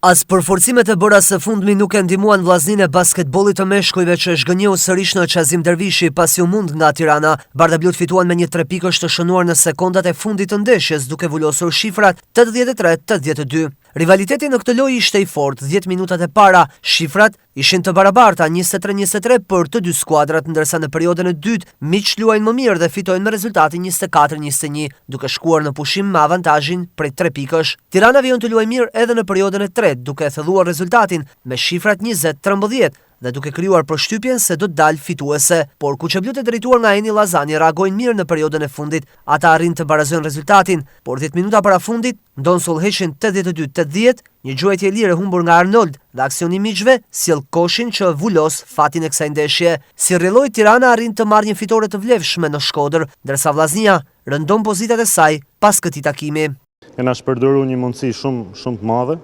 As përforcimet e bëra së fundmi nuk e ndihmuan vllazninë e basketbollit të meshkujve që zhgënjeu sërish në Qazim Dervishi pasi u mund nga Tirana. Bardablut fituan me një 3 pikësh të shënuar në sekondat e fundit të ndeshjes duke vulosur shifrat 83-82. Rivaliteti në këtë lojë ishte i fortë. 10 minutat e para, shifrat ishin të barabarta 23-23 për të dy skuadrat, ndërsa në periudhën e dytë miqt luajnë më mirë dhe fitojnë me rezultatin 24-21, duke shkuar në pushim me avantazhin prej 3 pikësh. Tirana vjen të luajë mirë edhe në periudhën e tretë, duke thelluar rezultatin me shifrat 20-13 dhe duke krijuar përshtypjen se do të dalë fituese, por kuqeblut e drejtuar nga Eni Llazani reagojnë mirë në periudhën e fundit. Ata arrin të barazojnë rezultatin, por 10 minuta para fundit ndon sullheqin 82-80, një gjuajtje e lirë humbur nga Arnold dhe aksioni i miqve sjell koshin që vulos fatin e kësaj ndeshje. Si rrjedhoi, Tirana arrin të marrë një fitore të vlefshme në Shkodër, ndërsa Vllaznia rëndon pozitat e saj pas këtij takimi. Kena shpërdoruar një mundësi shumë të madhe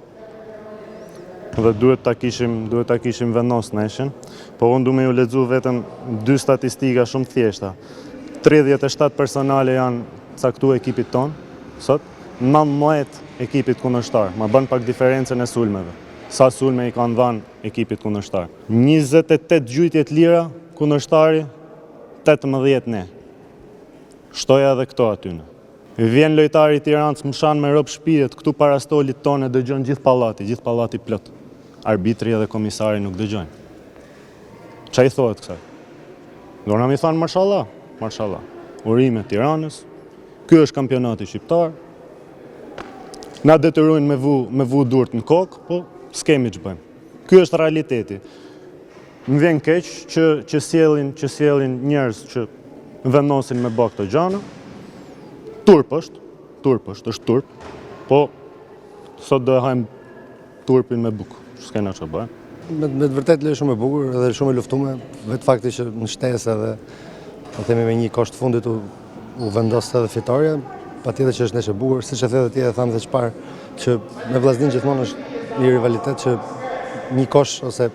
dhe duhet ta kishim vendos neshin, po unë du me ju lexu vetëm 2 statistika shumë thjeshta. 37 personale janë caktuar ekipit ton, sot 19 ekipit kundërshtar, ma bën pak diferencën e sulmeve. Sa sulme i kanë dhënë ekipit kundërshtar. 28 gjujtje të lira kundërshtari, 18 ne. Shtoja edhe këto aty në. Vjen lojtari i Tiranës mshan me rob shpiret këtu para stolit tonë, dëgjon gjithë pallati plot. Arbitri edhe komisari nuk dëgjojnë. Ç'a i thohet kësaj? Do na mi thanë marshallah. Urime Tiranës. Ky është kampionati shqiptar. Na detyrojnë me vu durt në kokë, po s'kemi ç'bëjmë. Ky është realiteti. Më vjen keq që sjellin njerëz që vendosin me bë këto gjëra. Turp është turp, po sot do e hajmë turpin me bukë. S'kena që bëjmë. Me të vërtet lejë shumë e bukur edhe shumë e luftume, vetë fakti që në shtesë edhe po themi me një kosht fundit u vendosë edhe fitoria, patjetër që është ndeshje e bukur, siç e the edhe ti e thamë dhe çfarë, që me Vllaznin gjithmonë është një rivalitet që një kosh ose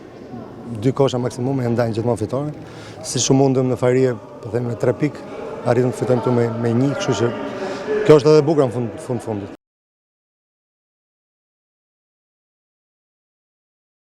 2 kosha maksimum e ndajnë gjithmonë fitoren. Siç u mundëm në Farie, po themi me 3 pikë, arritëm të fitojmë këtu me 1, kështu që kjo është edhe bukur në fundit.